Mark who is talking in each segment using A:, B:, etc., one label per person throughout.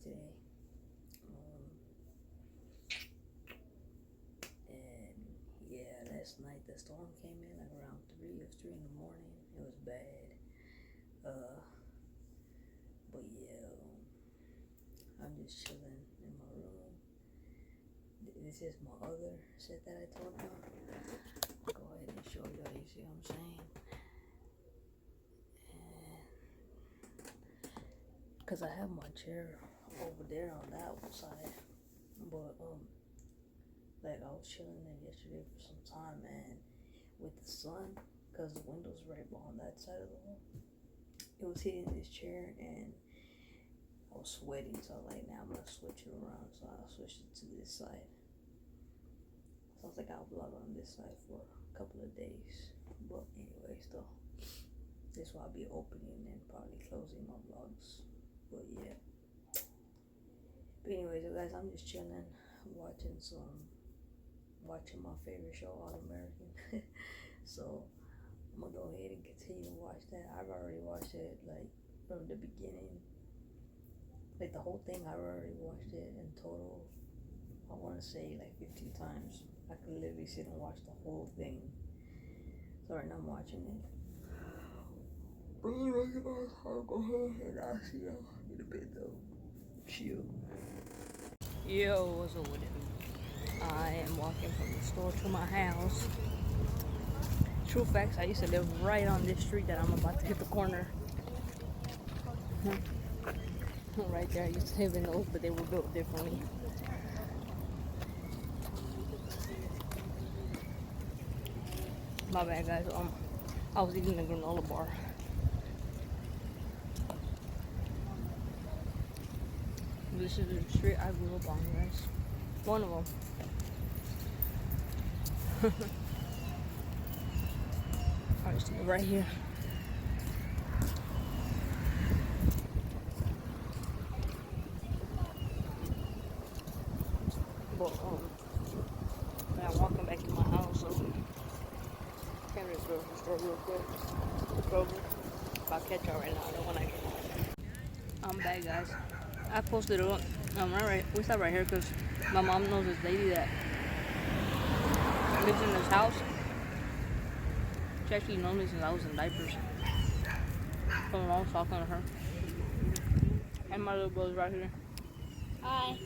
A: today. And yeah, last night the storm came in like around 3 in the morning. It was bad. But yeah, I'm just chilling in my room. This is my other set that I told you. Go ahead and show you. You see what I'm saying? Cause I have my chair over there on that one side, but like I was chilling there yesterday for some time, and with the sun, cause the window's right on that side of the wall, it was hitting this chair, and I was sweating. So I was like, now I'm gonna switch it around. So I switched it to this side. So I was like, I'll vlog on this side for a couple of days. But anyways, though, this will I'll be opening and probably closing my vlogs. But yeah. But anyways, guys, I'm just chilling, watching my favorite show, All American. So I'm gonna go ahead and continue to watch that. I've already watched it like from the beginning, like the whole thing. I've already watched it in total. I want to say like 15 times. I could literally sit and watch the whole thing. So right now I'm watching it. I'll go ahead and I'll see you in a bit though. Chill. Yo, what's up with it? I am walking from the store to my house. True facts, I used to live right on this street that I'm about to hit the corner. Right there, I used to live in those, but they were built differently. My bad, guys. I was eating a granola bar. This is the street I grew up on, guys. One of them. I used to live right here. But I'm walking back to my house, so came to the grocery store real quick. Kroger. I'll catch y'all right now. I don't want to get home. I'm back, guys. I posted it up. We stopped right here because my mom knows this lady that lives in this house. She actually knows me since I was in diapers. So my mom's talking to her. And my little brother's right here. Hi.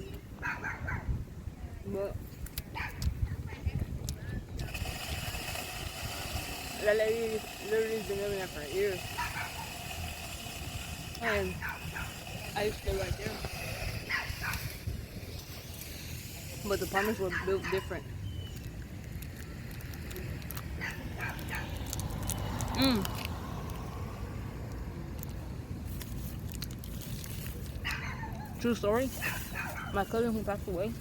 A: But that lady literally been living there for years. And I used to live right there. But the apartments were built different. True story. My cousin who passed away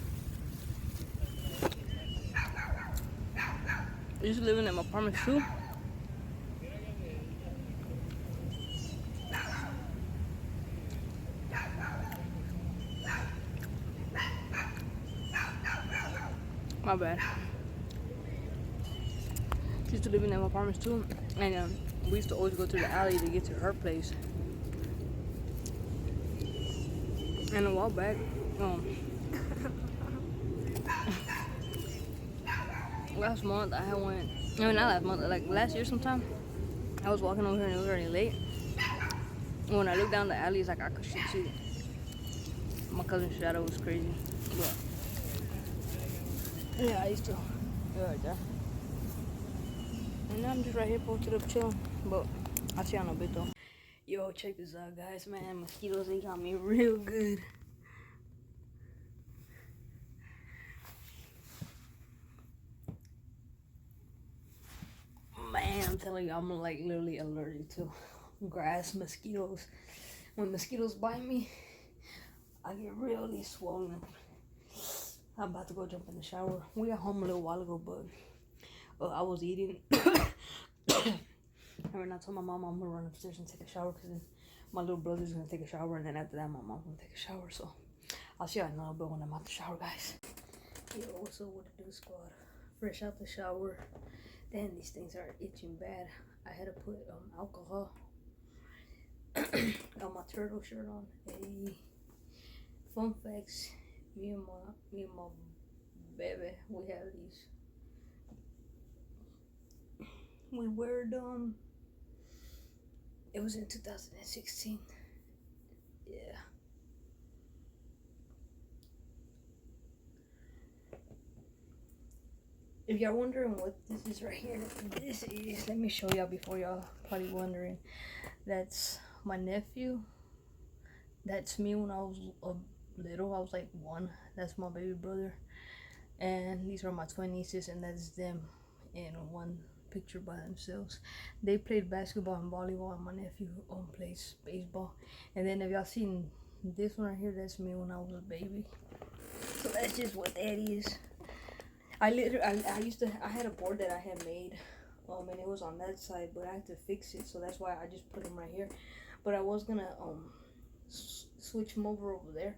A: used to live in them apartments too. My bad. She used to live in them apartments too, and we used to always go to the alley to get to her place. And a while back, last month I went. I mean, not last month, like last year sometime. I was walking over here and it was already late. And when I looked down the alley, it's like I could see my cousin's shadow. Was crazy. But yeah, I used to be right there. And now I'm just right here posted up chilling. But I'll see y'all in a bit though. Yo, check this out, guys, man. Mosquitoes, they got me real good. Man, I'm telling you, I'm like literally allergic to grass, mosquitoes. When mosquitoes bite me, I get really swollen. I'm about to go jump in the shower. We got home a little while ago, but I was eating. And I told my mom I'm gonna run upstairs and take a shower because then my little brother's gonna take a shower, and then after that my mom's gonna take a shower. So I'll see you in a little bit when I'm out the shower, guys. Yo, what's up with the do squad? Fresh out the shower. Damn, these things are itching bad. I had to put alcohol. Got my turtle shirt on. Hey. fun facts. Me and my baby, we have these. We wear them. It was in 2016. Yeah. If y'all wondering what this is right here, this is, let me show y'all before y'all probably wondering. That's my nephew. That's me when I was little. I was like 1. That's my baby brother. And these are my twin nieces, and that's them in one picture by themselves. They played basketball and volleyball, and my nephew plays baseball. And then if y'all seen this one right here, that's me when I was a baby. So that's just what that is. I had a board that I had made, and it was on that side, but I had to fix it, so that's why I just put them right here. But I was gonna switch them over there,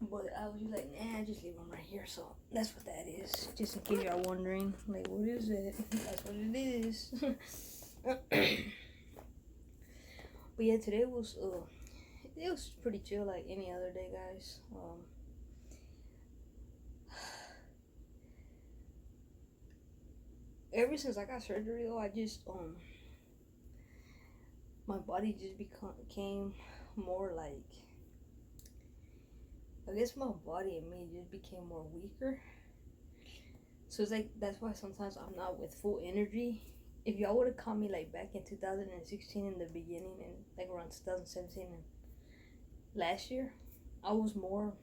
A: but I was just like, nah, just leave them right here. So that's what that is. Just in case y'all wondering, like, what is it? That's what it is. But yeah, today was it was pretty chill, like any other day, guys. Ever since I got surgery, though, I just my body just became more like, I guess my body and me just became more weaker. So it's like, that's why sometimes I'm not with full energy. If y'all would have caught me like back in 2016 in the beginning, and like around 2017 and last year, I was more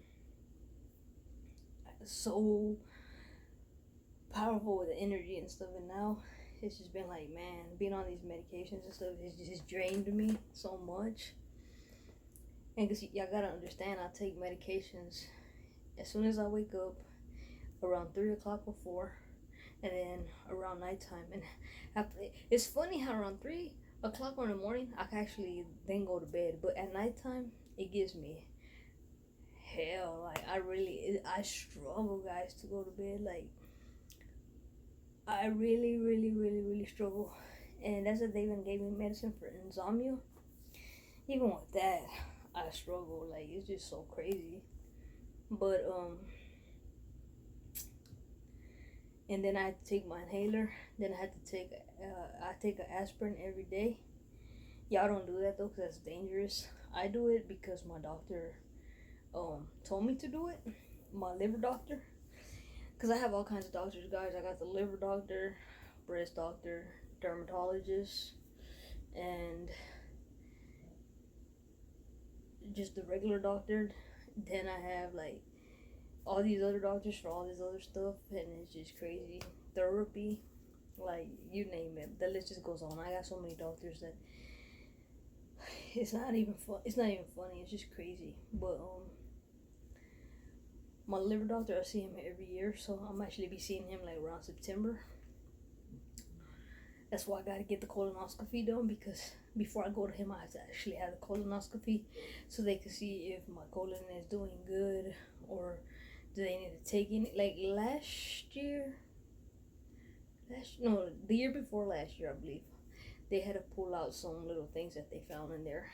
A: so powerful with the energy and stuff, and now it's just been like, man, being on these medications and stuff, it's just drained me so much. And because y'all gotta understand, I take medications as soon as I wake up, around 3 o'clock or 4, and then around nighttime. And it's funny how around 3 o'clock in the morning, I can actually then go to bed, but at nighttime, it gives me hell. Like, I struggle, guys, to go to bed. Like, I really struggle. And that's what they even gave me medicine for insomnia. Even with that, I struggle. Like, it's just so crazy. But and then I had to take my inhaler. Then I had to take I take an aspirin every day. Y'all don't do that though, because that's dangerous. I do it because my doctor told me to do it. My liver doctor. Because I have all kinds of doctors, guys. I got the liver doctor, breast doctor, dermatologist, and just the regular doctor. Then I have like all these other doctors for all this other stuff, and it's just crazy. Therapy, like, you name it. The list just goes on. I got so many doctors that it's not even fun. It's not even funny. It's just crazy. But my liver doctor, I see him every year, so I'm actually be seeing him like around September. That's why I gotta get the colonoscopy done, because before I go to him, I have to actually have the colonoscopy so they can see if my colon is doing good, or do they need to take any. Like the year before last year, I believe, they had to pull out some little things that they found in there.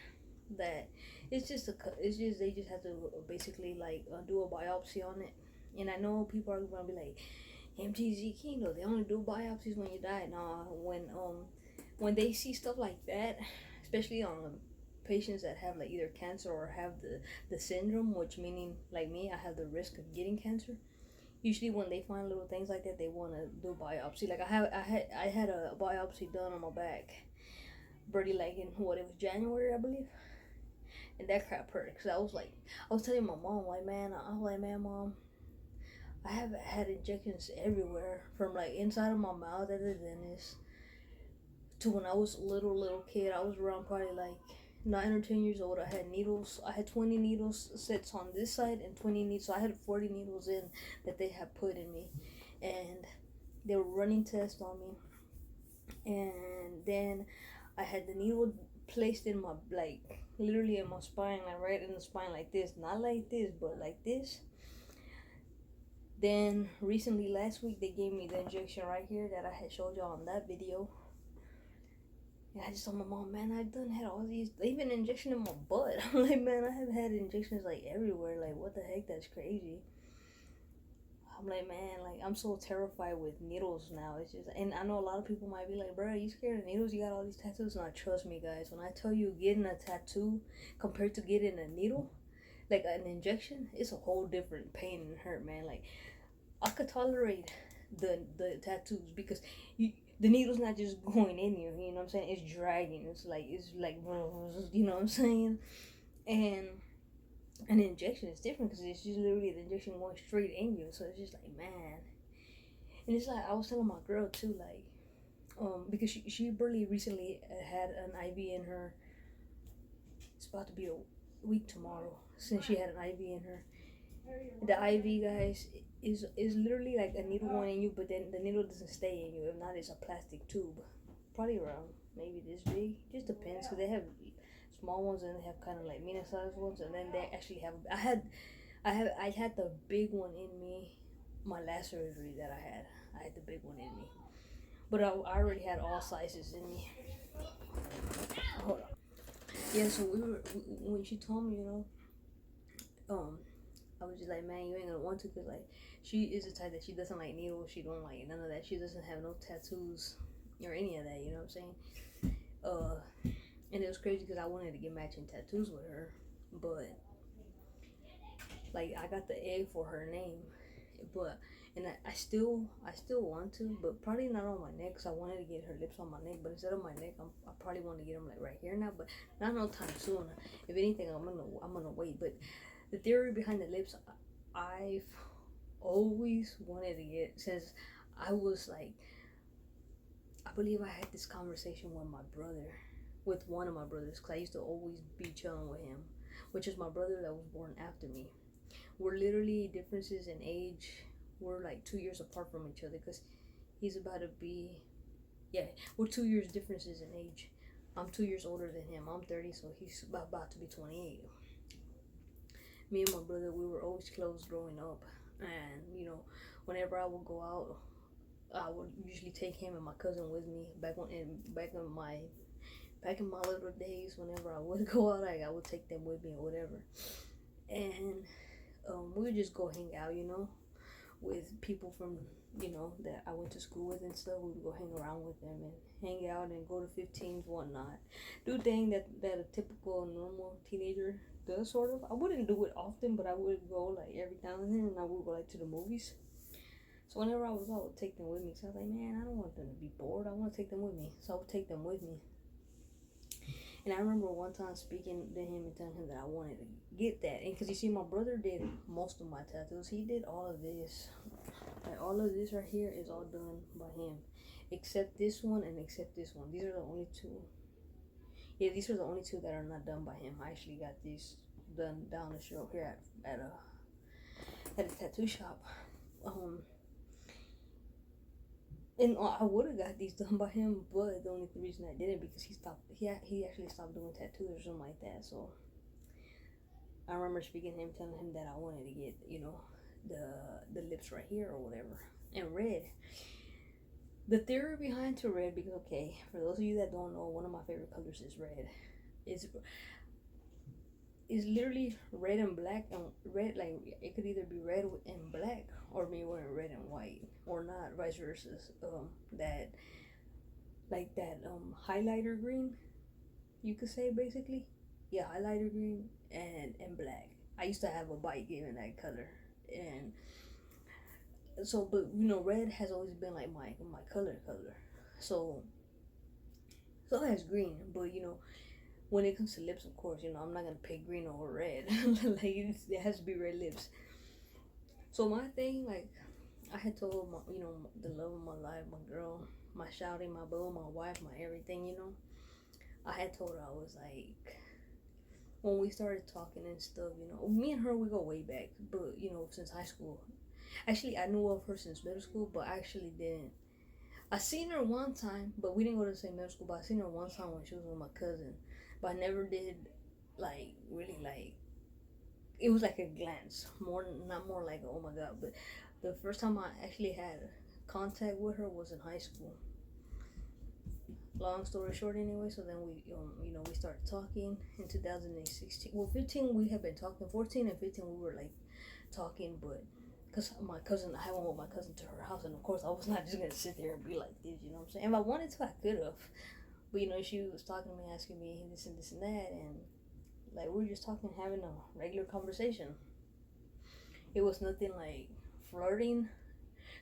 A: That they just have to basically like do a biopsy on it. And I know people are gonna be like, MTZKING though, they only do biopsies when you die. Nah, when they see stuff like that, especially on patients that have like either cancer or have the syndrome, which meaning like me, I have the risk of getting cancer. Usually when they find little things like that, they want to do biopsy. Like I had a biopsy done on my back, Birdie, like in it was January, I believe. And that crap hurt, because I was telling my mom, like, man, mom, I have had injections everywhere, from like inside of my mouth at the dentist to when I was a little kid. I was around probably like 9 or 10 years old. I had needles. I had 20 needles sets on this side and 20 needles. So I had 40 needles in that they had put in me, and they were running tests on me. And then I had the needle placed in my, like, literally in my spine, like right in the spine, like this, not like this, but like this. Then recently, last week, they gave me the injection right here that I had showed y'all on that video. And I just told my mom, man, I done had all these, even injection in my butt. I'm like, man, I have had injections like everywhere. Like, what the heck? That's crazy. I'm like, man, like, I'm so terrified with needles now. It's just, and I know a lot of people might be like, bro, are you scared of needles? You got all these tattoos. And trust me, guys, when I tell you getting a tattoo compared to getting a needle, like an injection, it's a whole different pain and hurt, man. Like, I could tolerate the tattoos because the needle's not just going in you know what I'm saying? It's dragging. It's like you know what I'm saying? And an injection is different because it's just literally the injection going straight in you. So it's just like, man. And it's like I was telling my girl too, like, because she barely recently had an IV in her. It's about to be a week tomorrow since she had an IV in her. The IV, guys, is literally like a needle going in you, but then the needle doesn't stay in you. If not, it's a plastic tube, probably around maybe this big. Just depends, because they have small ones and they have kind of like medium sized ones, and then they actually have. I had the big one in me. My last surgery that I had the big one in me, but I already had all sizes in me. Hold on. Yeah, so when she told me, I was just like, man, you ain't gonna want to, cause like she is the type that she doesn't like needles. She don't like none of that. She doesn't have no tattoos or any of that. You know what I'm saying? And it was crazy because I wanted to get matching tattoos with her, but like I got the egg for her name, but and I still want to, but probably not on my neck, cause I wanted to get her lips on my neck, but instead of my neck, I probably want to get them like right here now, but not no time soon. If anything, I'm gonna wait, but. The theory behind the lips, I've always wanted to get since I was like, I believe I had this conversation with one of my brothers, because I used to always be chilling with him, which is my brother that was born after me. We're literally differences in age. We're like 2 years apart from each other, because he's about to be, yeah, we're 2 years differences in age. I'm 2 years older than him. I'm 30, so he's about to be 28. Me and my brother, we were always close growing up, and whenever I would go out, I would usually take him and my cousin with me. Back in my little days, whenever I would go out, I would take them with me or whatever, and we would just go hang out, with people from that I went to school with and stuff. We would go hang around with them and hang out and go to 15s, whatnot. Do thing that a typical normal teenager does, sort of. I wouldn't do it often, but I would go like every now and then, and I would go like to the movies. So whenever I was out, I would take them with me. So I was like, man, I don't want them to be bored. I want to take them with me. So I would take them with me. And I remember one time speaking to him and telling him that I wanted to get that. And because you see, my brother did most of my tattoos. He did all of this. Like, all of this right here is all done by him. Except this one and except this one. These are the only two. Yeah, these are the only two that are not done by him. I actually got these done down the street here at a tattoo shop. And I would have got these done by him, but the only reason I didn't, because he actually stopped doing tattoos or something like that. So I remember speaking to him, telling him that I wanted to get, the lips right here or whatever, and red. The theory behind to red, because okay, for those of you that don't know, one of my favorite colors is red. Is literally red and black, and red, like it could either be red and black or me wearing red and white, or not, vice versa. That highlighter green, you could say, basically. Yeah, highlighter green and black. I used to have a bike given that color, and so, but red has always been like my color. So has green, but when it comes to lips, of course, I'm not gonna pick green over red. Like it has to be red lips. So my thing, like, I had told my, the love of my life, my girl, my shouting, my boo, my wife, my everything, I had told her, I was like, when we started talking and stuff, me and her, we go way back, but since high school. Actually, I knew of her since middle school, but I actually didn't. I seen her one time, but we didn't go to the same middle school. But I seen her one time when she was with my cousin, but I never did like really like. It was like a glance, not more like oh my god. But the first time I actually had contact with her was in high school. long story short, anyway. So then we started talking in 2016. Well, 15 we had been talking. 14 and 15 we were like talking, but because my cousin, I went with my cousin to her house, and of course I was not just gonna sit there and be like this, you know what I'm saying? If I wanted to, I could have, but she was talking to me, asking me this and this and that, and like we were just talking, having a regular conversation. It was nothing like flirting,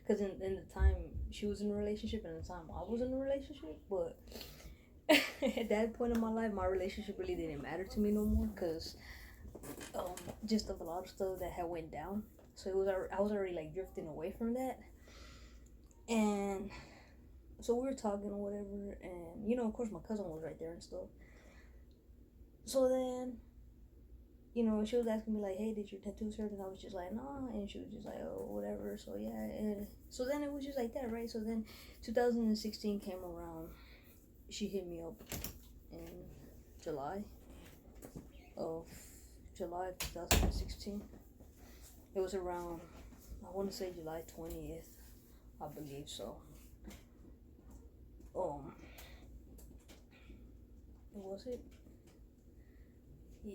A: because in the time she was in a relationship and the time I was in a relationship, but at that point in my life, my relationship really didn't matter to me no more, because just of a lot of stuff that had went down. So I was already like drifting away from that, and so we were talking or whatever, and of course my cousin was right there and stuff. So then she was asking me like, hey, did your tattoos hurt? And I was just like, nah. And she was just like, oh, whatever. So yeah, and so then it was just like that, right? So then 2016 came around. She hit me up in July of 2016. It was around, I want to say July 20th, I believe so. Was it? Yeah.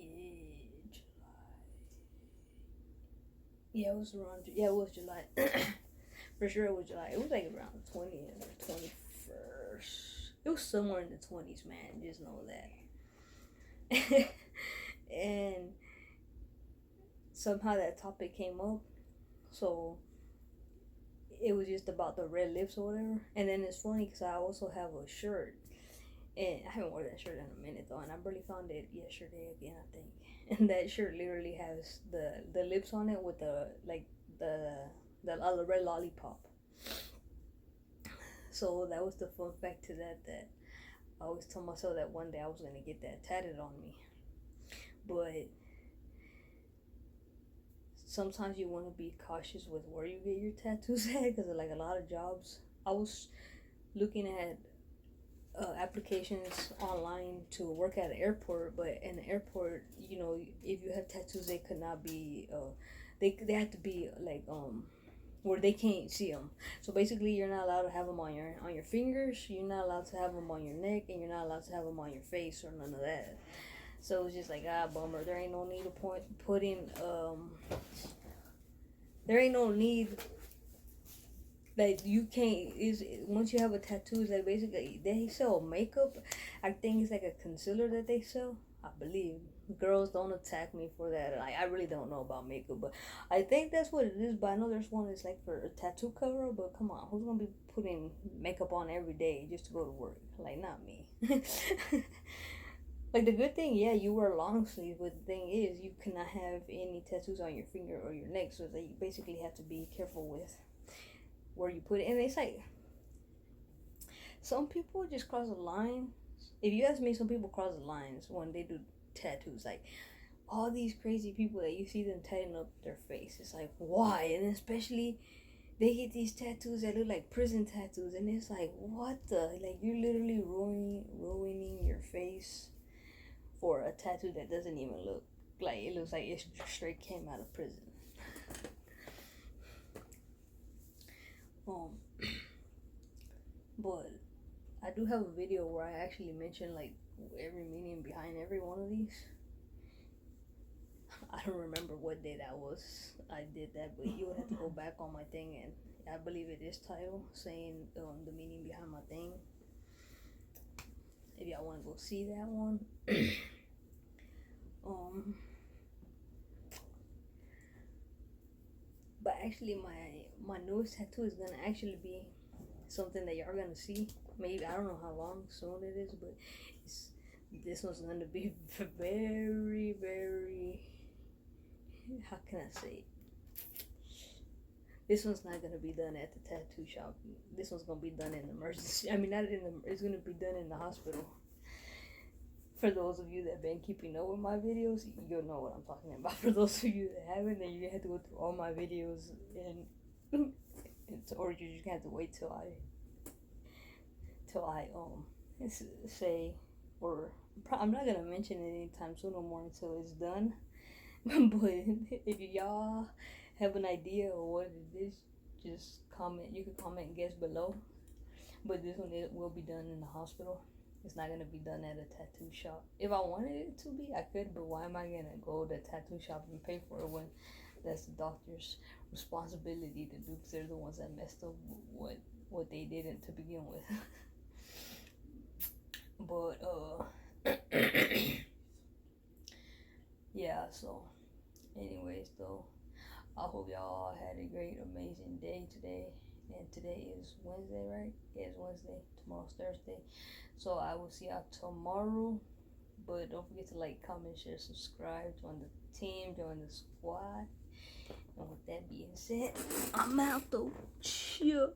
A: Yeah, it was around. Yeah, it was July. For sure, it was July. It was like around the 20th or 21st. It was somewhere in the 20s, man. Just know that. And somehow that topic came up. So it was just about the red lips or whatever. And then it's funny because I also have a shirt. And I haven't worn that shirt in a minute though. And I barely found it yesterday again, I think. And that shirt literally has the lips on it with the red lollipop. So that was the fun fact to that I always told myself that one day I was gonna get that tatted on me. But sometimes you want to be cautious with where you get your tattoos at, because like a lot of jobs, I was looking at applications online to work at an airport, but in the airport, if you have tattoos, they could not be they have to be like where they can't see them. So basically, you're not allowed to have them on your fingers, you're not allowed to have them on your neck, and you're not allowed to have them on your face or none of that. So it's just like, bummer. There ain't no need to putting there ain't no need. Like, you can't, once you have a tattoo, it's like basically, they sell makeup. I think it's like a concealer that they sell, I believe. Girls, don't attack me for that. I really don't know about makeup, but I think that's what it is. But I know there's one that's like for a tattoo cover, but come on, who's gonna be putting makeup on every day just to go to work? Like, not me. Like, the good thing, yeah, you wear long sleeves, but the thing is, you cannot have any tattoos on your finger or your neck, so that you basically have to be careful with where you put it. And it's like, some people just cross the line. If you ask me, some people cross the lines when they do tattoos. Like, all these crazy people that you see them tatting up their face, it's like, why? And especially, they get these tattoos that look like prison tattoos, and it's like, what the? Like, you're literally ruining your face for a tattoo that doesn't even look like, it looks like it straight came out of prison. But I do have a video where I actually mention like every meaning behind every one of these. I don't remember what day that was. I did that, but you would have to go back on my thing, and I believe it is title saying the meaning behind my thing. If y'all want to go see that one. But actually, my newest tattoo is gonna actually be something that y'all are gonna see. Maybe, I don't know how long soon it is, but this one's gonna be very, very, how can I say it? This one's not gonna be done at the tattoo shop. This one's gonna be done in the emergency. I mean, it's gonna be done in the hospital. For those of you that have been keeping up with my videos, you'll know what I'm talking about. For those of you that haven't, then you have to go through all my videos, or you just have to wait till I say, or I'm not gonna mention it anytime soon no more until it's done. But if y'all have an idea of what it is, just comment. You can comment and guess below. But this one, it will be done in the hospital. It's not gonna be done at a tattoo shop. If I wanted it to be, I could, but why am I gonna go to a tattoo shop and pay for it when that's the doctor's responsibility to do? Because they're the ones that messed up what they didn't to begin with. But yeah. So, anyways, though, I hope y'all had a great, amazing day today. And today is Wednesday, right? Yeah, it's Wednesday. Tomorrow's Thursday. So I will see y'all tomorrow. But don't forget to like, comment, share, subscribe, join the team, join the squad. And with that being said, I'm out though. Chill.